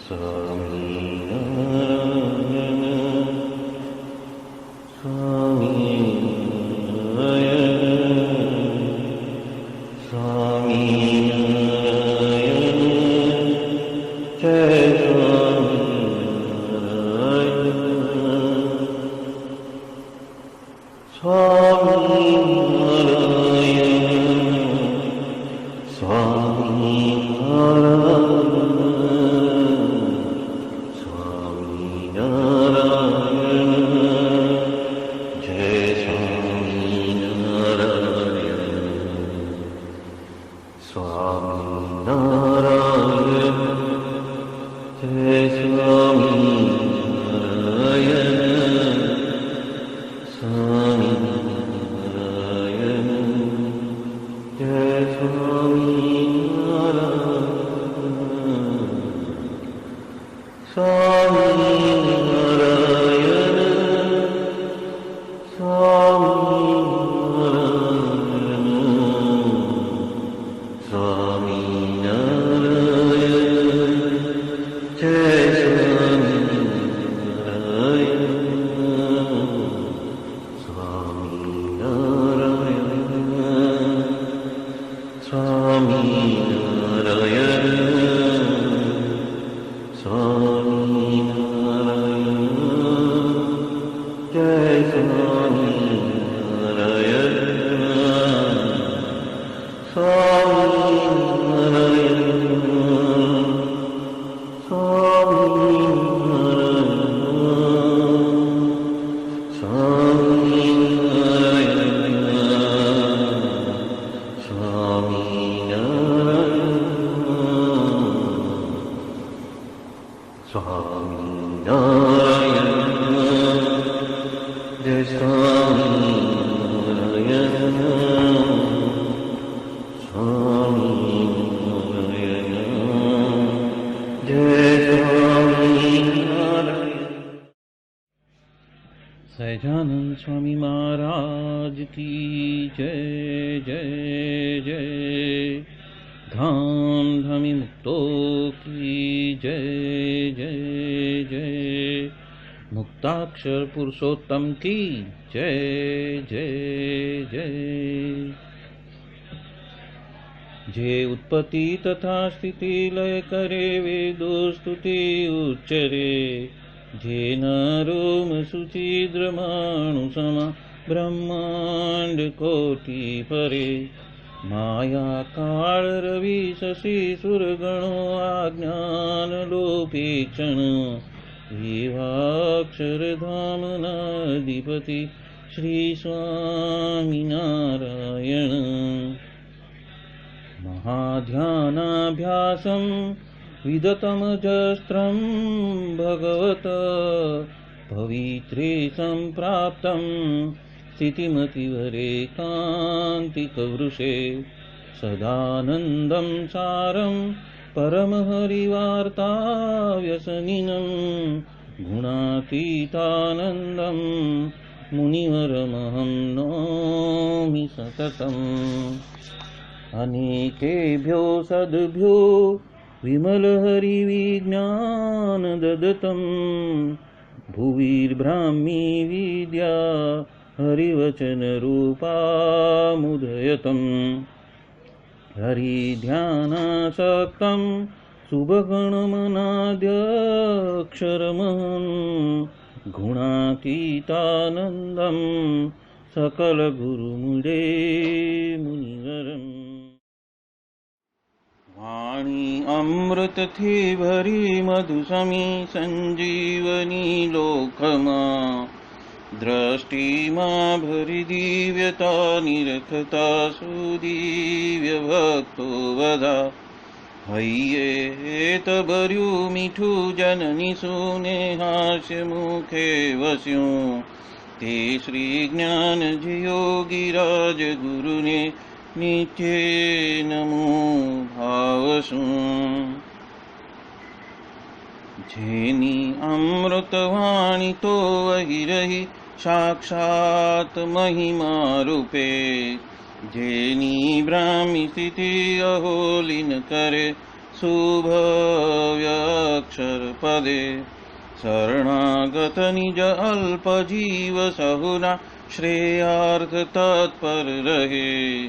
स्वामीनारायण स्वामीनारायण स्वामीनारायण जय स्वामीनारायण स्वामीनारायण स्वामीनारायण जय स्वामीनारायण स्वामीनारायण जय स्वामीनारायण स्वामीनारायण जय स्वामीनारायण स्वामीनारायण स्वामीनारायण स्वामीनारायण जय स्वामीनारायण स्वामीनारायण स्वामीनारायण जय स्वामीनारायण स्वामीनारायण स्वामीनारायण स्वामीनारायण स्वामीनारायण जय स्वामीनारायण स्वामीनारायण जय स्वामीनारायण। सहजानंद स्वामी महाराज की जय जय जय। धाम धामी मुक्तों की जय जय जय। मुक्ताक्षर पुरुषोत्तम की जय जय जय। जे उत्पत्ति तथा स्थिति लय करे वेदो स्तुति उच्चरे। जे नरोम सुचिद्रमाणु समा ब्रह्मांड कोटि परे। माया काल रवि शशि सुरगणो आज्ञान लोपेक्षण। एवाक्षरधाम नाधिपति श्री स्वामीनारायण। महाध्यानाभ्यासं विदतमजस्त्रं भगवत पवित्रे सम्प्राप्तं। स्थितिमतिवरे कान्तिकवृषे सदानन्दं सारं परमहरिवार्ताव्यसनिनं। गुणातीतानन्दं मुनिवरमहं नौमि सततम्। अनेकेभ्यो सद्भ्यो विमलहरिविज्ञान ददतं। भुविर्ब्राह्मी विद्या हरिवचनरूपामुदयतम्। हरिध्यानासक्तं शुभगणमनाद्यक्षरमहं। गुणातीतानन्दं सकलगुरुमुदे मुनिवरम्। वाणी अमृत थी भरी मधुसमी संजीवनी लोकमा। दृष्टि मां भरी दिव्यता निरखता सुदिव्य भक्तो वदा। हय्ये तबर्यु मीठू जननी सुने हास्य मुखे वस्यूं। ते श्री ज्ञान योगिराज गुरुने नित्ये नमो भावसु। जेनी अमृतवाणी तो वही रही साक्षात महिमा रूपे। जेनी ब्राह्मी स्थिति अहोलिन करे शुभव्यक्षरपदे शरणागत निज अल्प जीव सहुना श्रेयार्थ तत्पर रहे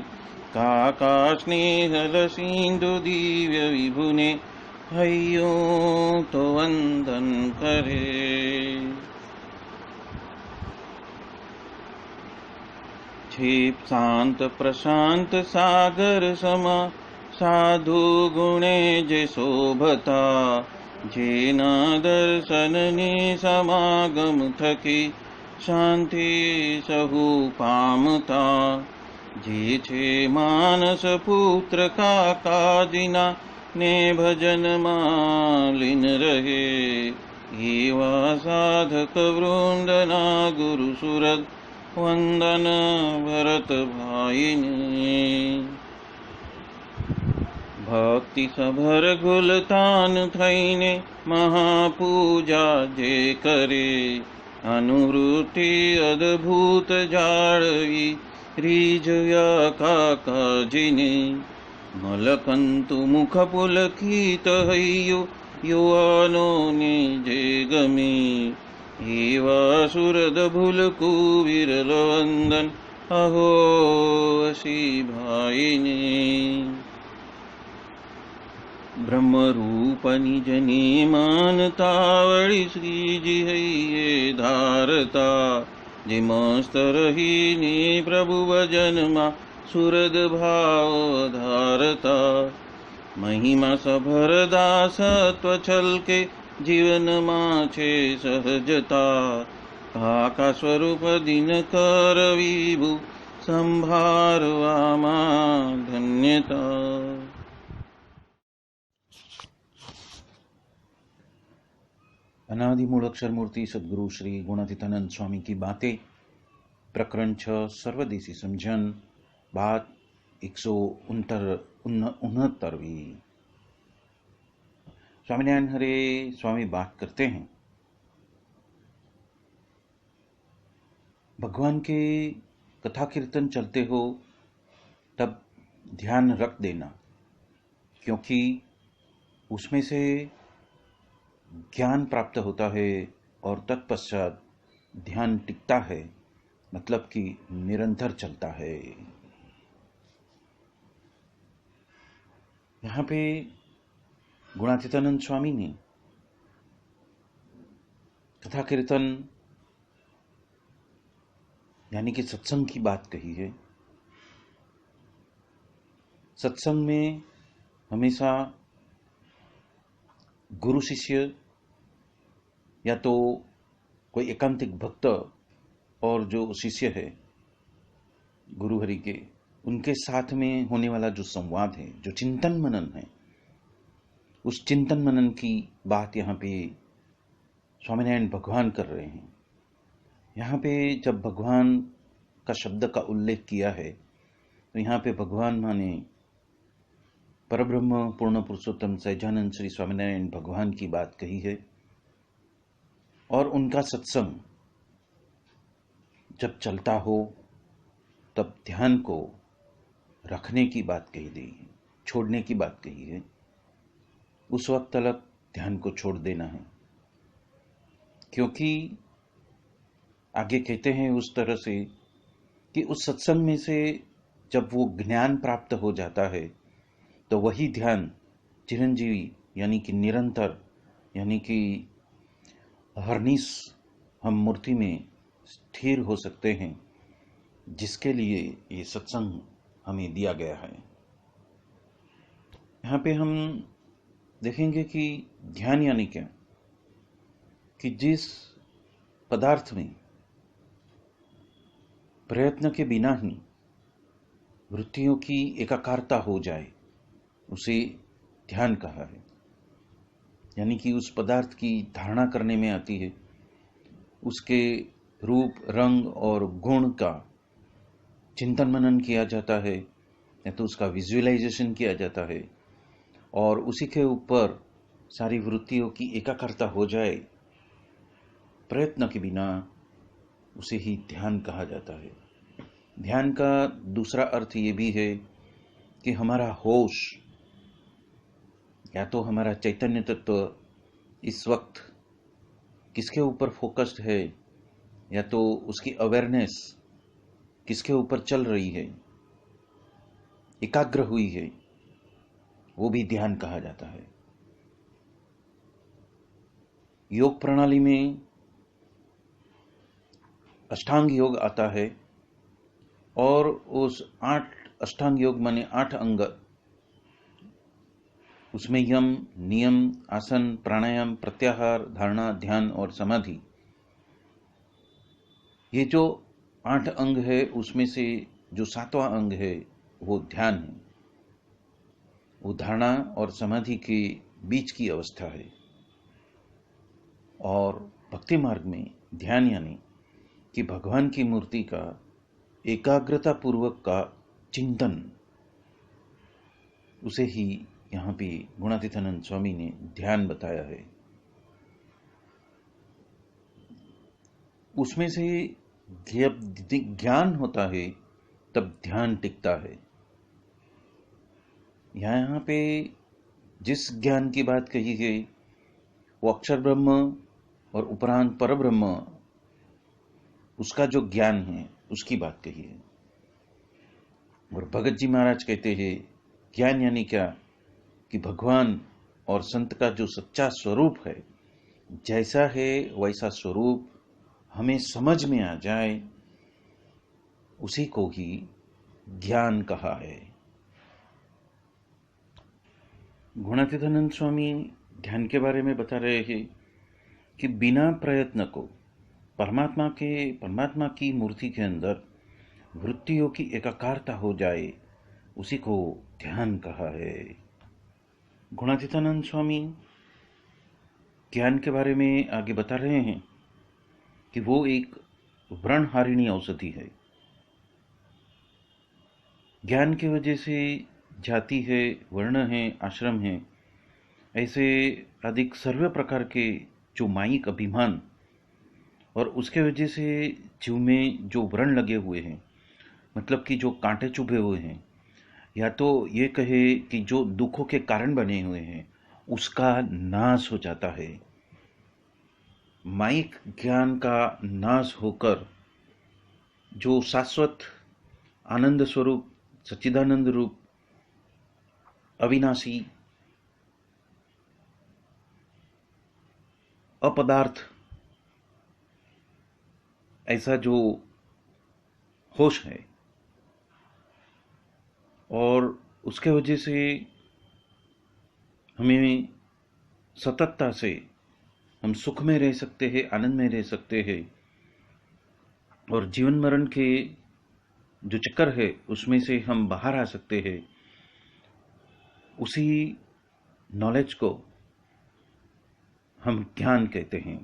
काका स्नेहल सिंधु दिव्य विभुने हयो तो वंदन करे। क्षिप शांत प्रशांत सागर समा साधु गुणे जे शोभता जेना दर्शन ने समागम थकी शांति सहु पामता जे छे मानस पुत्र काका जिना ने भजन मालिन रहे एवा साधक वृंदना गुरु सुरत वंदन भरत भाईने। भक्ति सभर गुलतान थईने महापूजा जे करे अनुवृत्ति अद्भुत जाळवी रीजया काकाजीने मलकंतु मुख पुलकित हयो युवानो ने जे गमे एवा सुरद भूलकु विरल वंदन अहो असी भाईने। ब्रह्म रूप निज ने मानता वळी श्रीजी हइये धारता जे मस्त रहीने प्रभु भजन मा सुरद भाव धारता महिमा सभर दासत्व छलके जीवन माछे सहजता काका स्वरूप दिन कर विभु संभारवा मा धन्यता। अनादि मूल अक्षर मूर्ति सद्गुरु श्री गुणातीतानंद स्वामी की बातें प्रकरण 6 सर्वदेशी समझन बात 169वीं। स्वामीनारायण हरे स्वामी बात करते हैं भगवान के कथा कीर्तन चलते हो तब ध्यान रख देना क्योंकि उसमें से ज्ञान प्राप्त होता है और तत्पश्चात ध्यान टिकता है मतलब कि निरंतर चलता है। यहाँ पे गुणातीतानंद स्वामी ने कथा कीर्तन यानी कि सत्संग की बात कही है। सत्संग में हमेशा गुरु शिष्य या तो कोई एकांतिक भक्त और जो शिष्य है गुरु हरि के उनके साथ में होने वाला जो संवाद है जो चिंतन मनन है उस चिंतन मनन की बात यहाँ पे स्वामीनारायण भगवान कर रहे हैं। यहाँ पे जब भगवान का शब्द का उल्लेख किया है तो यहाँ पे भगवान माने परब्रह्म पूर्ण पुरुषोत्तम सहजानंद श्री स्वामीनारायण भगवान की बात कही है और उनका सत्संग जब चलता हो तब ध्यान को रखने की बात कही गई है, छोड़ने की बात कही है। उस वक्त तक ध्यान को छोड़ देना है क्योंकि आगे कहते हैं उस तरह से कि उस सत्संग में से जब वो ज्ञान प्राप्त हो जाता है तो वही ध्यान चिरंजीवी यानी कि निरंतर यानी कि हरनिश हम मूर्ति में स्थिर हो सकते हैं जिसके लिए ये सत्संग हमें दिया गया है। यहाँ पे हम देखेंगे कि ध्यान यानी क्या कि जिस पदार्थ में प्रयत्न के बिना ही वृत्तियों की एकाकारता हो जाए उसे ध्यान कहा है। यानी कि उस पदार्थ की धारणा करने में आती है, उसके रूप रंग और गुण का चिंतन मनन किया जाता है या तो उसका विजुअलाइजेशन किया जाता है और उसी के ऊपर सारी वृत्तियों की एकाकारता हो जाए प्रयत्न के बिना, उसे ही ध्यान कहा जाता है। ध्यान का दूसरा अर्थ ये भी है कि हमारा होश या तो हमारा चैतन्य तत्व इस वक्त किसके ऊपर फोकस्ड है, या तो उसकी अवेयरनेस किसके ऊपर चल रही है, एकाग्र हुई है, वो भी ध्यान कहा जाता है। योग प्रणाली में अष्टांग योग आता है और उस 8 अष्टांग योग माने 8 अंग, उसमें यम, नियम, आसन, प्राणायाम, प्रत्याहार, धारणा, ध्यान और समाधि, ये जो 8 अंग है उसमें से जो 7वां अंग है वो ध्यान है। वो धारणा और समाधि के बीच की अवस्था है। और भक्ति मार्ग में ध्यान यानी कि भगवान की मूर्ति का एकाग्रता पूर्वक का चिंतन, उसे ही यहाँ पे गुणातीतानंद स्वामी ने ध्यान बताया है। उसमें से जब ज्ञान होता है तब ध्यान टिकता है। यहाँ पे जिस ज्ञान की बात कही गई वो अक्षर ब्रह्म और उपरांत पर ब्रह्म, उसका जो ज्ञान है उसकी बात कही है। और भगत जी महाराज कहते हैं ज्ञान यानी क्या, कि भगवान और संत का जो सच्चा स्वरूप है, जैसा है वैसा स्वरूप हमें समझ में आ जाए, उसी को ही ज्ञान कहा है। गुणातीतानंद स्वामी ध्यान के बारे में बता रहे हैं कि बिना प्रयत्न को परमात्मा की मूर्ति के अंदर वृत्तियों की एकाकारता हो जाए, उसी को ध्यान कहा है। गुणातीतानंद स्वामी ज्ञान के बारे में आगे बता रहे हैं कि वो एक व्रणहारिणी औषधि है। ज्ञान की वजह से जाति है, वर्ण है, आश्रम है, ऐसे अधिक सर्व प्रकार के जो मायिक अभिमान और उसके वजह से जीव में जो व्रण लगे हुए हैं, मतलब कि जो कांटे चुभे हुए हैं, या तो ये कहे कि जो दुखों के कारण बने हुए हैं, उसका नाश हो जाता है। मायिक ज्ञान का नाश होकर जो शाश्वत आनंद स्वरूप, सच्चिदानंद रूप, अविनाशी, अपदार्थ, ऐसा जो होश है, और उसके वजह से हमें सततता से हम सुख में रह सकते हैं, आनंद में रह सकते हैं, और जीवन मरण के जो चक्कर है उसमें से हम बाहर आ सकते हैं। उसी नॉलेज को हम ज्ञान कहते हैं।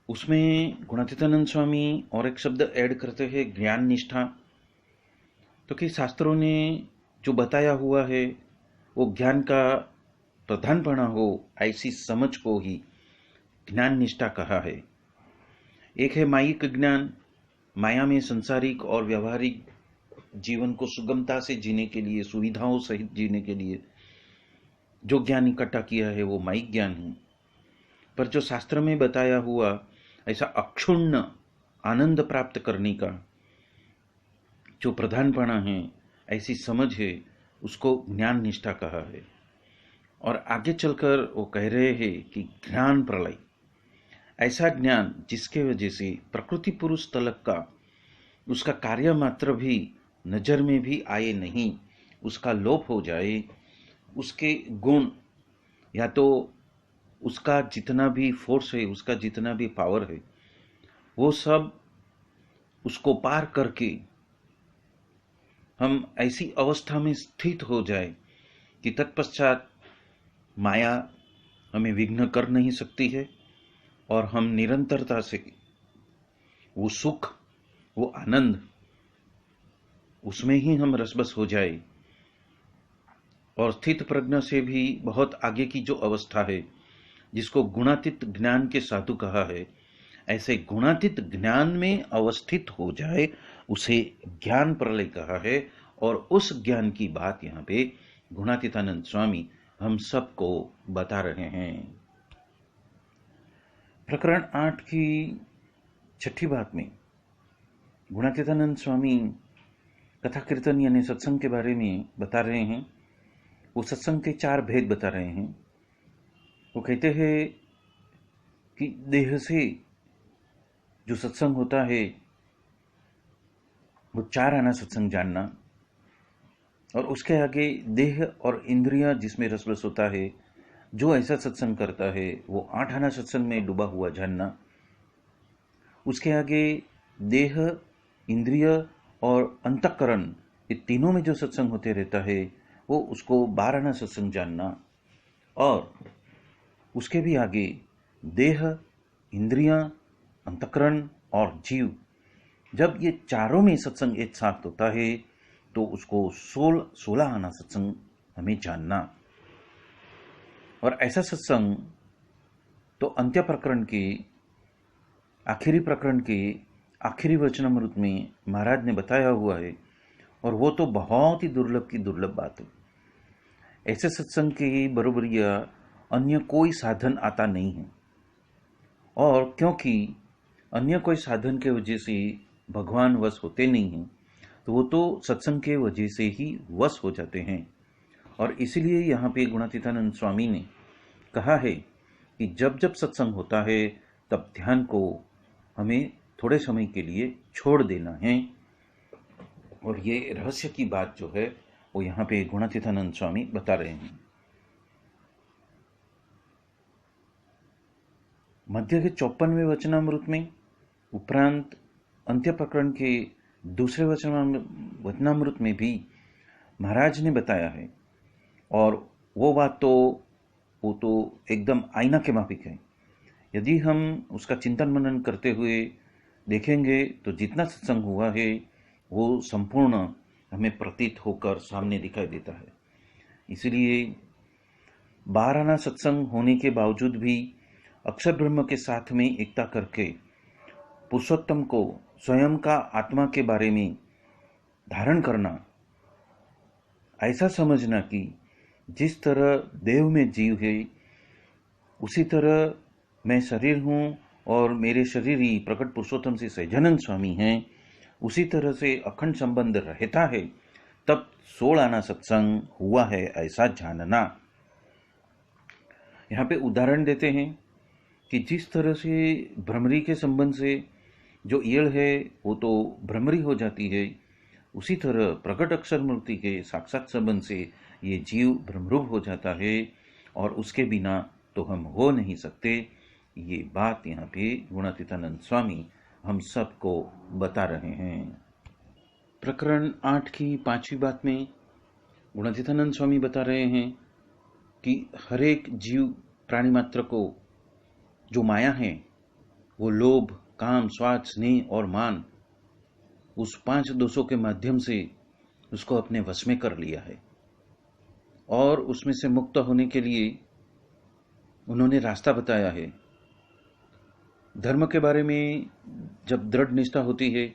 उसमें गुणातीतानंद स्वामी और एक शब्द ऐड करते हैं, ज्ञान निष्ठा। तो कि शास्त्रों ने जो बताया हुआ है वो ज्ञान का प्रधानपना हो, ऐसी समझ को ही ज्ञान निष्ठा कहा है। एक है मायिक ज्ञान, माया में संसारिक और व्यवहारिक जीवन को सुगमता से जीने के लिए, सुविधाओं सहित जीने के लिए जो ज्ञान इकट्ठा किया है वो मायिक ज्ञान है। पर जो शास्त्र में बताया हुआ ऐसा अक्षुण्ण आनंद प्राप्त करने का जो प्रधानपना है, ऐसी समझ है, उसको ज्ञान निष्ठा कहा है। और आगे चलकर वो कह रहे हैं कि ज्ञान प्रलय, ऐसा ज्ञान जिसके वजह से प्रकृति पुरुष तलक का उसका कार्य मात्र भी नजर में भी आए नहीं, उसका लोप हो जाए, उसके गुण या तो उसका जितना भी फोर्स है, उसका जितना भी पावर है, वो सब उसको पार करके हम ऐसी अवस्था में स्थित हो जाए कि तत्पश्चात माया हमें विघ्न कर नहीं सकती है, और हम निरंतरता से वो सुख, वो आनंद, उसमें ही हम रसबस हो जाए। और स्थित प्रज्ञा से भी बहुत आगे की जो अवस्था है, जिसको गुणातीत ज्ञान के साधु कहा है, ऐसे गुणातीत ज्ञान में अवस्थित हो जाए, उसे ज्ञान प्रलय कहा है। और उस ज्ञान की बात यहाँ पे गुणातीतानंद स्वामी हम सबको बता रहे हैं। प्रकरण 8 की 6ठी बात में गुणातीतानंद स्वामी कथा कीर्तन यानी सत्संग के बारे में बता रहे हैं। वो सत्संग के 4 भेद बता रहे हैं। वो कहते हैं कि देह से जो सत्संग होता है वो 4 आना सत्संग जानना, और उसके आगे देह और इंद्रियां जिसमें रसरस होता है, जो ऐसा सत्संग करता है वो 8 आना सत्संग में डूबा हुआ जानना। उसके आगे देह, इंद्रिय और अंतःकरण, ये तीनों में जो सत्संग होते रहता है वो उसको 12 आना सत्संग जानना। और उसके भी आगे देह, इंद्रियां, अंतःकरण और जीव, जब ये चारों में सत्संग एक साथ होता है तो उसको 16 आना सत्संग हमें जानना। और ऐसा सत्संग तो अंत्य प्रकरण के आखिरी प्रकरण के आखिरी वचनामृत में महाराज ने बताया हुआ है, और वो तो बहुत ही दुर्लभ की दुर्लभ बात है। ऐसे सत्संग की बरोबरिया अन्य कोई साधन आता नहीं है, और क्योंकि अन्य कोई साधन के वजह से भगवान वश होते नहीं हैं, तो वो तो सत्संग के वजह से ही वश हो जाते हैं। और इसलिए यहाँ पे गुणातीतानंद स्वामी ने कहा है कि जब जब सत्संग होता है तब ध्यान को हमें थोड़े समय के लिए छोड़ देना है। और ये रहस्य की बात जो है वो यहाँ पे गुणातीतानंद स्वामी बता रहे हैं। मध्य के 54वें वचनामृत में उपरांत अंत्य प्रकरण के दूसरे वचनामृत में भी महाराज ने बताया है, और वो बात तो एकदम आईना के माफिक है। यदि हम उसका चिंतन मनन करते हुए देखेंगे तो जितना सत्संग हुआ है वो संपूर्ण हमें प्रतीत होकर सामने दिखाई देता है। इसलिए 12 आना सत्संग होने के बावजूद भी अक्षर ब्रह्म के साथ में एकता करके पुरुषोत्तम को स्वयं का आत्मा के बारे में धारण करना, ऐसा समझना कि जिस तरह देव में जीव है उसी तरह मैं शरीर हूँ और मेरे शरीर ही प्रकट पुरुषोत्तम से सहजानंद स्वामी हैं, उसी तरह से अखंड संबंध रहता है, तब 16 आना सत्संग हुआ है ऐसा जानना। यहाँ पे उदाहरण देते हैं कि जिस तरह से भ्रमरी के संबंध से जो ईयड़ है वो तो भ्रमरी हो जाती है, उसी तरह प्रकट अक्षर मूर्ति के साक्षात संबंध से ये जीव भ्रमरूप हो जाता है, और उसके बिना तो हम हो नहीं सकते। ये बात यहाँ पे गुणातीतानंद स्वामी हम सबको बता रहे हैं। प्रकरण 8 की 5वीं बात में गुणातीतानंद स्वामी बता रहे हैं कि हर एक जीव प्राणी मात्र को जो माया है वो लोभ, काम, स्वार्थ, स्नेह और मान, उस 5 दोषों के माध्यम से उसको अपने वश में कर लिया है। और उसमें से मुक्त होने के लिए उन्होंने रास्ता बताया है। धर्म के बारे में जब दृढ़ निष्ठा होती है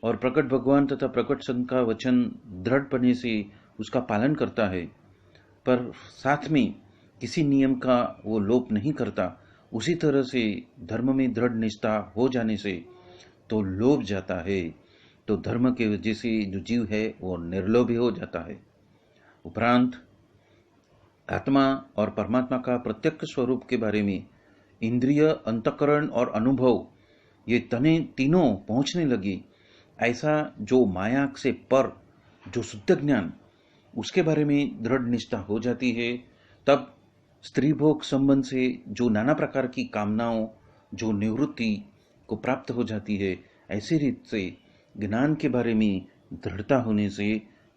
और प्रकट भगवान तथा प्रकट संत का वचन दृढ़पने से उसका पालन करता है, पर साथ में किसी नियम का वो लोप नहीं करता, उसी तरह से धर्म में दृढ़ निष्ठा हो जाने से तो लोभ जाता है, तो धर्म के वजह से जो जीव है वो निर्लोभी हो जाता है। उपरांत आत्मा और परमात्मा का प्रत्यक्ष स्वरूप के बारे में इंद्रिय, अंतःकरण और अनुभव ये तीनों पहुंचने लगी, ऐसा जो माया से पर जो शुद्ध ज्ञान उसके बारे में दृढ़ निष्ठा हो जाती है, तब स्त्री भोग संबंध से जो नाना प्रकार की कामनाओं जो निवृत्ति को प्राप्त हो जाती है, ऐसी रीत से ज्ञान के बारे में दृढ़ता होने से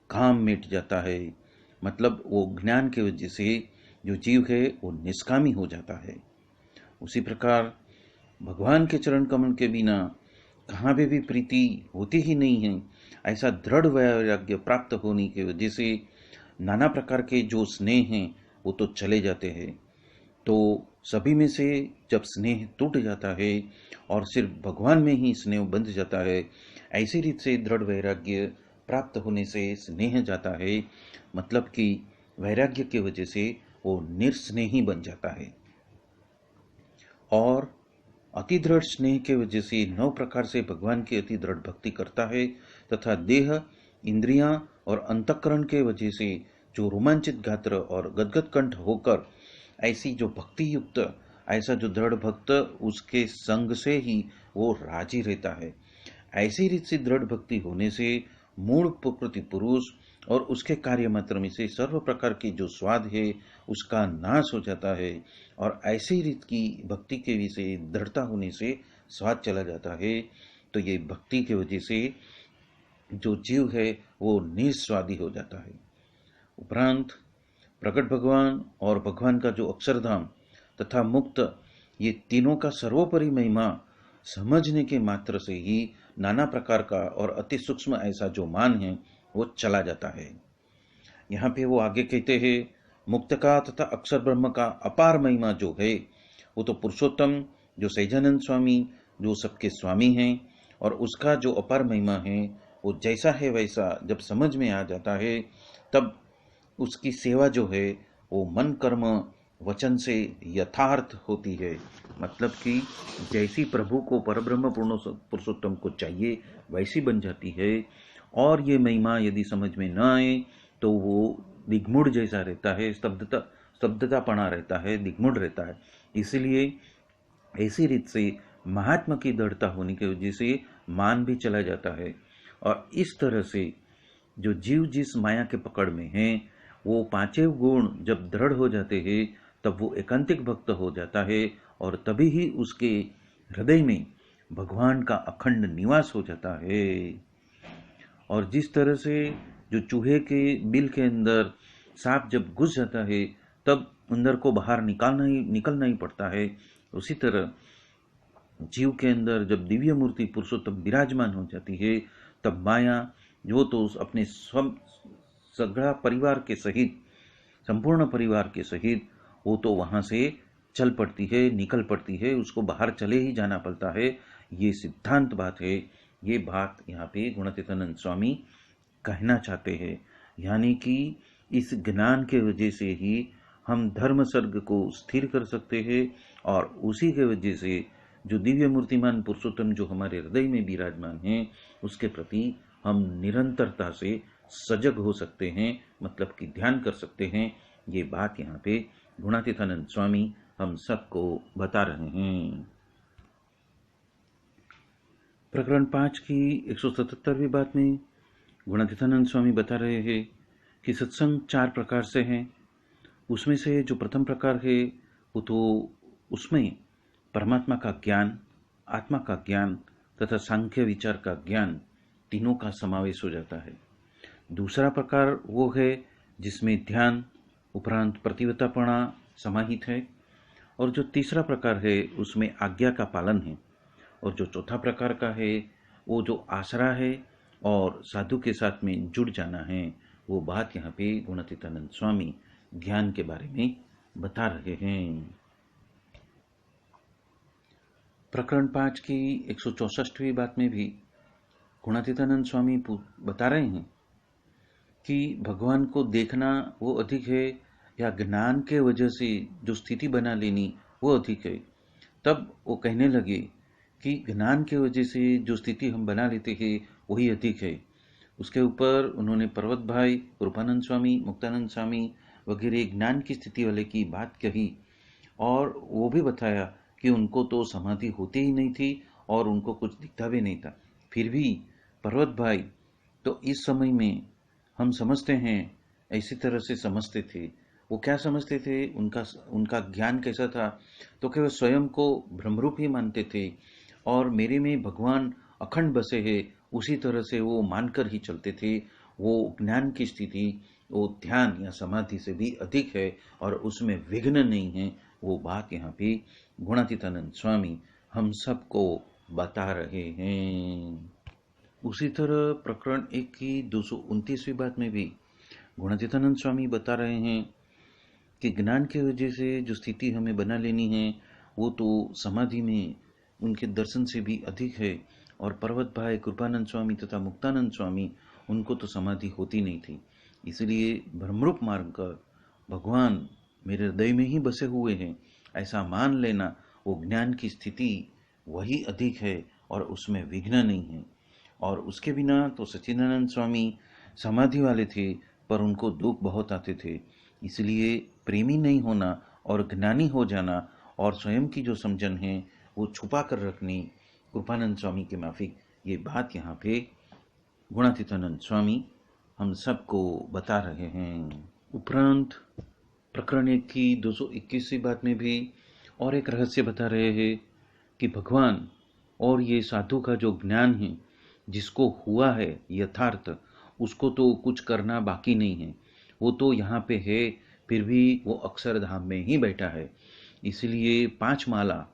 काम मिट जाता है। मतलब वो ज्ञान के वजह से जो जीव है वो निष्कामी हो जाता है। उसी प्रकार भगवान के चरण कमल के बिना कहाँ पे भी प्रीति होती ही नहीं है, ऐसा दृढ़ वैराग्य प्राप्त होने की वजह से नाना प्रकार के जो स्नेह हैं वो तो चले जाते हैं। तो सभी में से जब स्नेह टूट जाता है और सिर्फ भगवान में ही स्नेह बंध जाता है, ऐसी रीत से दृढ़ वैराग्य प्राप्त होने से स्नेह जाता है, मतलब कि वैराग्य की वजह से वो निस्नेही बन जाता है। और अति दृढ़ स्नेह के वजह से 9 प्रकार से भगवान की अति दृढ़ भक्ति करता है, तथा देह, इंद्रियां और अंतःकरण के वजह से जो रोमांचित गात्र और गदगद कंठ होकर ऐसी जो भक्ति युक्त, ऐसा जो दृढ़ भक्त, उसके संग से ही वो राजी रहता है। ऐसी रीत से दृढ़ भक्ति होने से मूल प्रकृति पुरुष और उसके कार्य मात्र में से सर्व प्रकार की जो स्वाद है उसका नाश हो जाता है, और ऐसी रीत की भक्ति के विषय दृढ़ता होने से स्वाद चला जाता है। तो ये भक्ति की वजह से जो जीव है वो निस्वादी हो जाता है। उपरांत प्रकट भगवान और भगवान का जो अक्षरधाम तथा मुक्त, ये तीनों का सर्वोपरि महिमा समझने के मात्र से ही नाना प्रकार का और अति सूक्ष्म ऐसा जो मान है वो चला जाता है। यहाँ पे वो आगे कहते हैं, मुक्त का तथा अक्षर ब्रह्म का अपार महिमा जो है वो तो पुरुषोत्तम जो सहजानंद स्वामी जो सबके स्वामी हैं, और उसका जो अपार महिमा है वो जैसा है वैसा जब समझ में आ जाता है, तब उसकी सेवा जो है वो मन कर्म वचन से यथार्थ होती है। मतलब कि जैसी प्रभु को परब्रह्म पूर्ण पुरुषोत्तम को चाहिए वैसी बन जाती है। और ये महिमा यदि समझ में न आए तो वो दिग्मूढ़ जैसा रहता है, स्तब्धतापना रहता है, दिग्मूढ़ रहता है। इसलिए ऐसी रीत से महात्मा की दृढ़ता होने की वजह से मान भी चला जाता है। और इस तरह से जो जीव जिस माया के पकड़ में है वो पांचों गुण जब दृढ़ हो जाते हैं तब वो एकांतिक भक्त हो जाता है, और तभी ही उसके हृदय में भगवान का अखंड निवास हो जाता है। और जिस तरह से जो चूहे के बिल के अंदर सांप जब घुस जाता है तब अंदर को बाहर निकलना ही पड़ता है, उसी तरह जीव के अंदर जब दिव्य मूर्ति पुरुषोत्तम विराजमान हो जाती है तब माया जो तो अपने सगड़ा परिवार के सहित, संपूर्ण परिवार के सहित वो तो वहां से चल पड़ती है, निकल पड़ती है, उसको बाहर चले ही जाना पड़ता है। ये सिद्धांत बात है। ये बात यहाँ पे गुणातीतानंद स्वामी कहना चाहते हैं, यानी कि इस ज्ञान के वजह से ही हम धर्म सर्ग को स्थिर कर सकते हैं, और उसी के वजह से जो दिव्य मूर्तिमान पुरुषोत्तम जो हमारे हृदय में विराजमान है उसके प्रति हम निरंतरता से सजग हो सकते हैं, मतलब कि ध्यान कर सकते हैं। ये बात यहाँ पे गुणातीतानंद स्वामी हम सबको बता रहे हैं। प्रकरण 5 की 177वीं बात में गुणातीतानंद स्वामी बता रहे हैं कि सत्संग 4 प्रकार से हैं। उसमें से जो प्रथम प्रकार है वो तो उसमें परमात्मा का ज्ञान, आत्मा का ज्ञान तथा सांख्य विचार का ज्ञान तीनों का समावेश हो जाता है। दूसरा प्रकार वो है जिसमें ध्यान उपरांत प्रतिवतापणा समाहित है, और जो तीसरा प्रकार है उसमें आज्ञा का पालन है, और जो चौथा प्रकार का है वो जो आसरा है और साधु के साथ में जुड़ जाना है। वो बात यहाँ पे गुणातीतानंद स्वामी ज्ञान के बारे में बता रहे हैं। प्रकरण 5 की 164वीं बात में भी गुणातीतानंद स्वामी बता रहे हैं कि भगवान को देखना वो अधिक है या ज्ञान के वजह से जो स्थिति बना लेनी वो अधिक है। तब वो कहने लगे कि ज्ञान के वजह से जो स्थिति हम बना लेते हैं वही अधिक है। उसके ऊपर उन्होंने पर्वत भाई, रूपानंद स्वामी, मुक्तानंद स्वामी वगैरह ज्ञान की स्थिति वाले की बात कही, और वो भी बताया कि उनको तो समाधि होती ही नहीं थी और उनको कुछ दिखता भी नहीं था। फिर भी पर्वत भाई तो इस समय में हम समझते हैं ऐसी तरह से समझते थे। वो क्या समझते थे, उनका ज्ञान कैसा था, तो कि वे स्वयं को ब्रह्मरूप ही मानते थे और मेरे में भगवान अखंड बसे है, उसी तरह से वो मानकर ही चलते थे। वो ज्ञान की स्थिति वो ध्यान या समाधि से भी अधिक है और उसमें विघ्न नहीं है। वो बात यहाँ पे गुणातीतानंद स्वामी हम सबको बता रहे हैं। उसी तरह प्रकरण 1 की 229वीं बात में भी गुणातीतानंद स्वामी बता रहे हैं कि ज्ञान के वजह से जो स्थिति हमें बना लेनी है वो तो समाधि में उनके दर्शन से भी अधिक है। और पर्वत भाई, कृपानंद स्वामी तथा मुक्तानंद स्वामी उनको तो समाधि होती नहीं थी। इसलिए ब्रह्मरूप मार्ग का भगवान मेरे हृदय में ही बसे हुए हैं ऐसा मान लेना, वो ज्ञान की स्थिति वही अधिक है और उसमें विघ्न नहीं है। और उसके बिना तो सच्चिदानंद स्वामी समाधि वाले थे, पर उनको दुख बहुत आते थे। इसलिए प्रेमी नहीं होना और ज्ञानी हो जाना और स्वयं की जो समझन है वो छुपा कर रखनी कृपानंद स्वामी के माफिक, ये बात यहाँ पे गुणातीतानंद स्वामी हम सबको बता रहे हैं। उपरांत प्रकरण 1 की 221वीं बात में भी और एक रहस्य बता रहे हैं कि भगवान और ये साधु का जो ज्ञान है, जिसको हुआ है यथार्थ, उसको तो कुछ करना बाकी नहीं है। वो तो यहाँ पे है, फिर भी वो अक्षरधाम में ही बैठा है। इसलिए 5 माला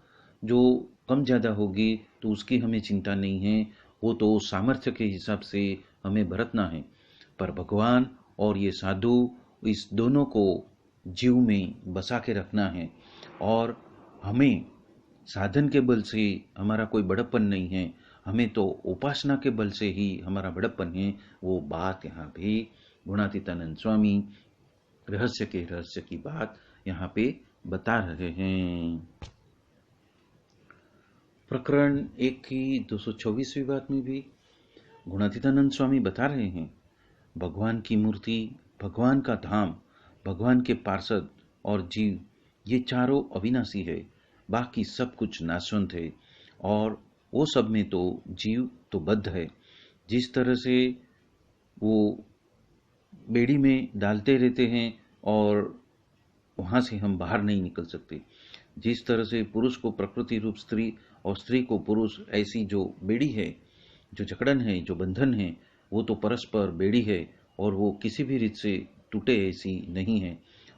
जो कम ज़्यादा होगी तो उसकी हमें चिंता नहीं है, वो तो सामर्थ्य के हिसाब से हमें बरतना है। पर भगवान और ये साधु, इस दोनों को जीव में बसा के रखना है। और हमें साधन के बल से हमारा कोई बड़प्पन नहीं है, हमें तो उपासना के बल से ही हमारा बड़प्पन है। वो बात यहाँ पे गुणातीतानंद स्वामी रहस्य की बात यहाँ पे बता रहे हैं। प्रकरण 1 की 224वीं बात में भी गुणातीतानंद स्वामी बता रहे हैं, भगवान की मूर्ति, भगवान का धाम, भगवान के पार्षद और जीव, ये चारों अविनाशी है, बाकी सब कुछ नाशवंत है। और वो सब में तो जीव तो बद्ध है। जिस तरह से वो बेड़ी में डालते रहते हैं और वहाँ से हम बाहर नहीं निकल सकते, जिस तरह से पुरुष को प्रकृति रूप स्त्री और स्त्री को पुरुष, ऐसी जो बेड़ी है, जो जकड़न है, जो बंधन है, वो तो परस्पर बेड़ी है और वो किसी भी रीत से टूटे ऐसी नहीं है।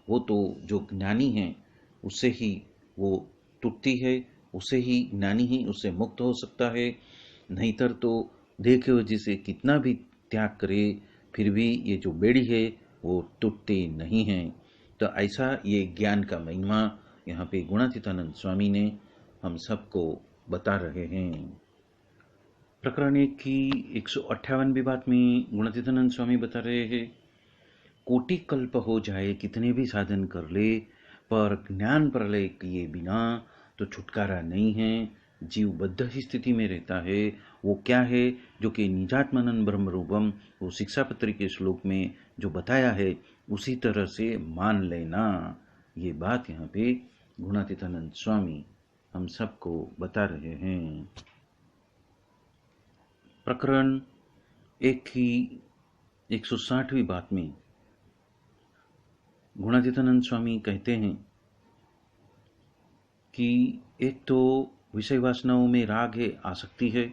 वो तो जो ज्ञानी है उससे ही वो टूटती है, उससे ही ज्ञानी ही उससे मुक्त हो सकता है। नहींतर तो देखे वजह से कितना भी त्याग करे फिर भी ये जो बेड़ी है वो टूटती नहीं है। तो ऐसा ये ज्ञान का महिमा यहाँ पे गुणातीतानंद स्वामी ने हम सबको बता रहे हैं। प्रकरण 1 की 158वीं बात में गुणातीतानंद स्वामी बता रहे हैं, कोटि कल्प हो जाए, कितने भी साधन कर ले, पर ज्ञान प्रलय किए बिना तो छुटकारा नहीं है। जीव बद्ध ही स्थिति में रहता है। वो क्या है, जो कि निजात्मानंद ब्रह्म रूपम, वो शिक्षापत्री के श्लोक में जो बताया है उसी तरह से मान लेना। ये बात यहाँ पे गुणातीतानंद स्वामी हम सबको बता रहे हैं। प्रकरण 1 की 160वीं बात में गुणातीतानंद स्वामी कहते हैं कि एक तो विषय वासनाओं में राग है, आसक्ति है,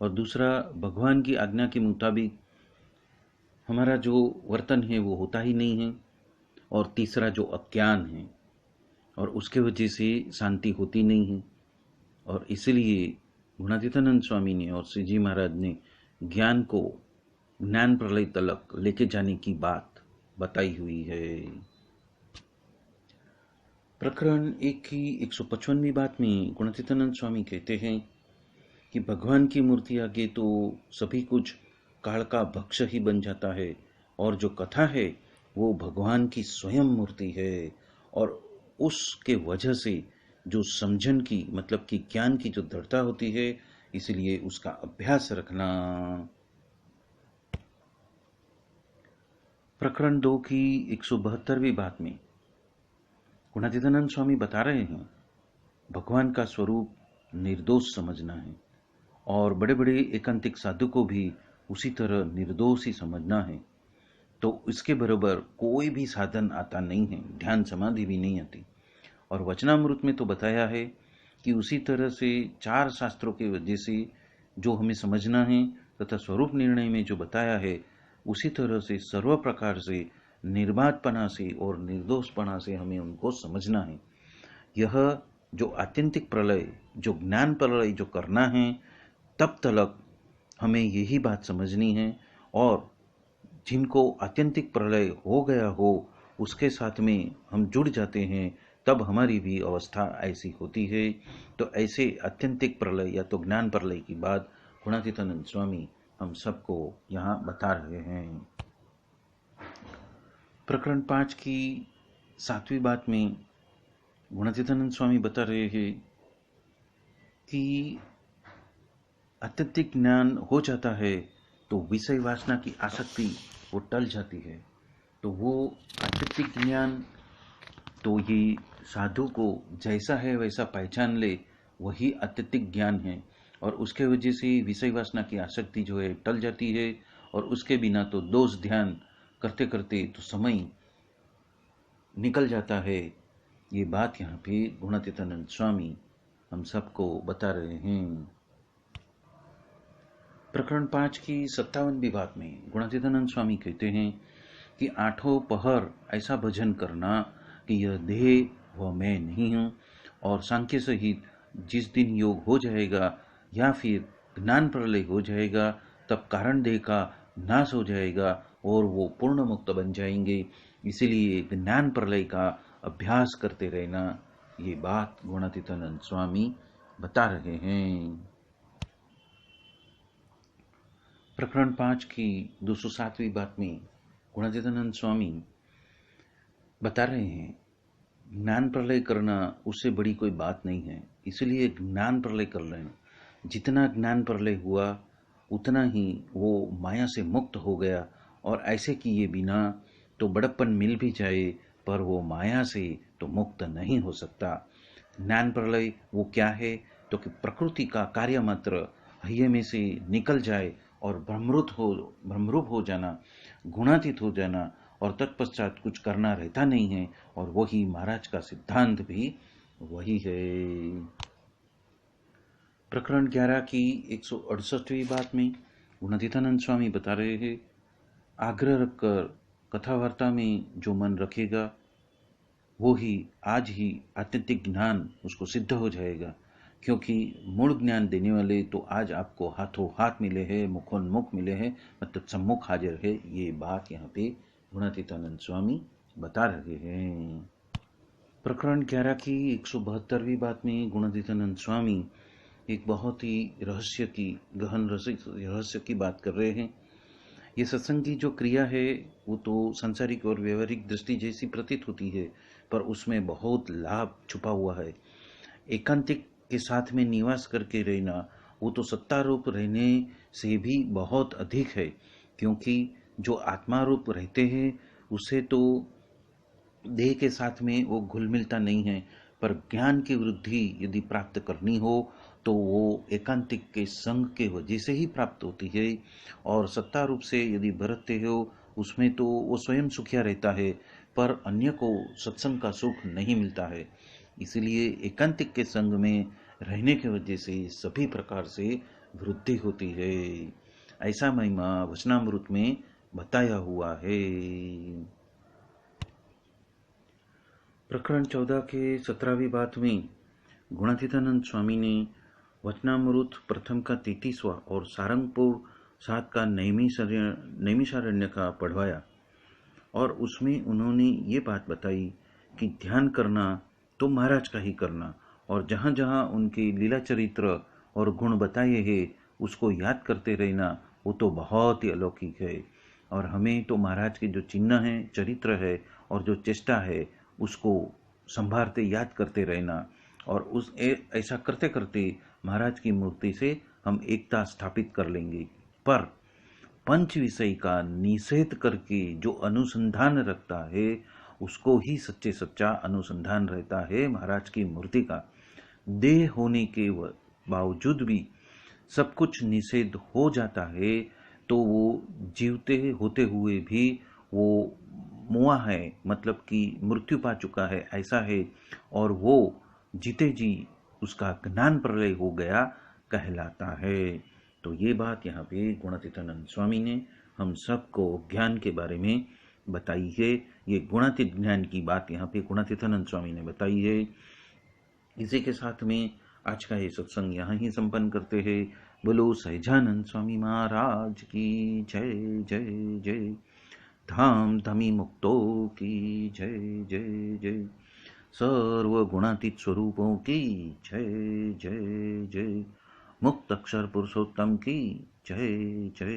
और दूसरा भगवान की आज्ञा के मुताबिक हमारा जो वर्तन है वो होता ही नहीं है, और तीसरा जो अज्ञान है, और उसके वजह से शांति होती नहीं है। और इसलिए गुणातीतानंद स्वामी ने और श्री जी महाराज ने ज्ञान को ज्ञान प्रलय तलक लेके जाने की बात बताई हुई है। प्रकरण 1 की 155वीं बात में गुणातीतानंद स्वामी कहते हैं कि भगवान की मूर्ति आगे तो सभी कुछ काल का भक्ष ही बन जाता है, और जो कथा है वो भगवान की स्वयं मूर्ति है, और उसके वजह से जो समझन की, मतलब कि ज्ञान की जो दृढ़ता होती है, इसलिए उसका अभ्यास रखना। प्रकरण 2 की 172वीं बात में गुणातीतानंद स्वामी बता रहे हैं, भगवान का स्वरूप निर्दोष समझना है, और बड़े बड़े एकांतिक साधु को भी उसी तरह निर्दोष ही समझना है। तो इसके बराबर कोई भी साधन आता नहीं है, ध्यान समाधि भी नहीं आती। और वचनामृत में तो बताया है कि उसी तरह से 4 शास्त्रों के वजह से जो हमें समझना है, तथा स्वरूप निर्णय में जो बताया है उसी तरह से सर्व प्रकार से निर्बाधपना से और निर्दोषपना से हमें उनको समझना है। यह जो आत्यंतिक प्रलय, जो ज्ञान प्रलय जो करना है, तब तक हमें यही बात समझनी है। और जिनको आत्यंतिक प्रलय हो गया हो उसके साथ में हम जुड़ जाते हैं, तब हमारी भी अवस्था ऐसी होती है। तो ऐसे आत्यंतिक प्रलय या तो ज्ञान प्रलय की बात गुणातीतानंद स्वामी हम सबको यहाँ बता रहे हैं। प्रकरण 5 की 7वीं बात में गुणातीतानंद स्वामी बता रहे हैं कि अत्यधिक ज्ञान हो जाता है तो विषय वासना की आसक्ति वो टल जाती है। तो वो अत्यधिक ज्ञान, तो ये साधु को जैसा है वैसा पहचान ले, वही अत्यधिक ज्ञान है। और उसके वजह से विषय वासना की आसक्ति जो है टल जाती है। और उसके बिना तो दोष ध्यान करते करते तो समय निकल जाता है। ये बात यहाँ पे गुणातीतानंद स्वामी हम सबको बता रहे हैं। प्रकरण 5 की 57वीं बात में गुणातीतानंद स्वामी कहते हैं कि 8 पहर ऐसा भजन करना कि यह देह व मैं नहीं हूँ, और सांख्य सहित जिस दिन योग हो जाएगा या फिर ज्ञान प्रलय हो जाएगा, तब कारण देह का नाश हो जाएगा और वो पूर्ण मुक्त बन जाएंगे। इसीलिए ज्ञान प्रलय का अभ्यास करते रहना, ये बात गुणातीतानंद स्वामी बता रहे हैं। प्रकरण 5 की 207वीं बात में गुणातीतानंद स्वामी बता रहे हैं, ज्ञान प्रलय करना उससे बड़ी कोई बात नहीं है, इसलिए ज्ञान प्रलय कर लेना। जितना ज्ञान प्रलय हुआ उतना ही वो माया से मुक्त हो गया। और ऐसे किए बिना तो बड़प्पन मिल भी जाए पर वो माया से तो मुक्त नहीं हो सकता। ज्ञान प्रलय वो क्या है, तो कि प्रकृति का कार्य मात्र हय में से निकल जाए और भ्रमरूप हो जाना, गुणातीत हो जाना, और तत्पश्चात कुछ करना रहता नहीं है। और वही महाराज का सिद्धांत भी वही है। प्रकरण 11 की 168वीं बात में गुणातीतानंद स्वामी बता रहे हैं, आग्रह रखकर कथा वार्ता में जो मन रखेगा वो ही आज ही आत्यंतिक ज्ञान उसको सिद्ध हो जाएगा। क्योंकि मूल ज्ञान देने वाले तो आज आपको हाथों हाथ मिले हैं, मुखोन्मुख मिले हैं, मतलब सम्मुख हाजिर है। ये बात यहाँ पे गुणातीतानंद स्वामी बता रहे हैं। प्रकरण 11 की 172वीं बात में गुणातीतानंद स्वामी एक बहुत ही गहन रहस्य की बात कर रहे हैं। ये सत्संग की जो क्रिया है वो तो सांसारिक और व्यवहारिक दृष्टि जैसी प्रतीत होती है, पर उसमें बहुत लाभ छुपा हुआ है। एकांतिक के साथ में निवास करके रहना वो तो सत्तारूप रहने से भी बहुत अधिक है। क्योंकि जो आत्मा रूप रहते हैं उससे तो देह के साथ में वो घुल मिलता नहीं है। पर ज्ञान की वृद्धि यदि प्राप्त करनी हो तो वो एकांतिक के संग के वजह से ही प्राप्त होती है। और सत्ता रूप से यदि बरतते हो उसमें तो वो स्वयं सुखिया रहता है, पर अन्य को सत्संग का सुख नहीं मिलता है। इसलिए एकांतिक के संग में रहने की वजह से सभी प्रकार से वृद्धि होती है। ऐसा महिमा वचनामृत में बताया हुआ है। प्रकरण 14 के 17वीं बात में गुणातीतानंद स्वामी ने वचनामृत प्रथम का 33वां और सारंगपुर 7 का नैमिषारण्य का पढ़वाया। और उसमें उन्होंने ये बात बताई कि ध्यान करना तो महाराज का ही करना, और जहाँ जहाँ उनके लीला चरित्र और गुण बताए हैं उसको याद करते रहना, वो तो बहुत ही अलौकिक है। और हमें तो महाराज के जो चिन्ह हैं, चरित्र है और जो चेष्टा है उसको संभालते याद करते रहना। और ऐसा करते करते महाराज की मूर्ति से हम एकता स्थापित कर लेंगे। पर पंच विषय का निषेध करके जो अनुसंधान रखता है उसको ही सच्चे सच्चा अनुसंधान रहता है महाराज की मूर्ति का। देह होने के बावजूद भी सब कुछ निषेध हो जाता है तो वो जीवते होते हुए भी वो मुआ है, मतलब कि मृत्यु पा चुका है ऐसा है। और वो जीते जी उसका ज्ञान प्रलय हो गया कहलाता है। तो ये बात यहाँ पे गुणातीतानंद स्वामी ने हम सबको ज्ञान के बारे में बताई है। ये गुणातीत ज्ञान की बात यहाँ पे गुणातीतानंद स्वामी ने बताई है। इसी के साथ में आज का ये सत्संग यहाँ ही संपन्न करते हैं। बोलो सहजानंद स्वामी महाराज की जय जय जय। धाम धमी मुक्तो की जय जय जय। सर्व गुणातीत स्वरूपों की जय जय जय। मुक्त अक्षर पुरुषोत्तम की जय जय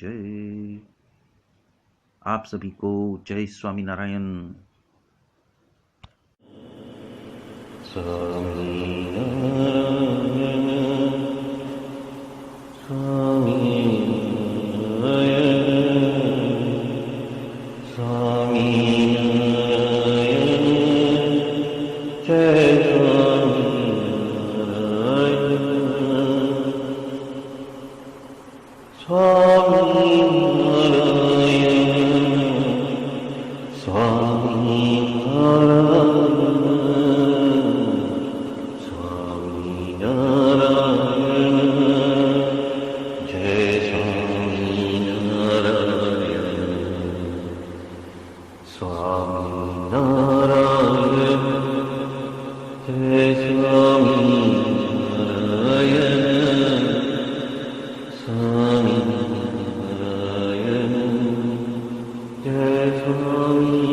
जय। आप सभी को जय स्वामीनारायण। Jai Swami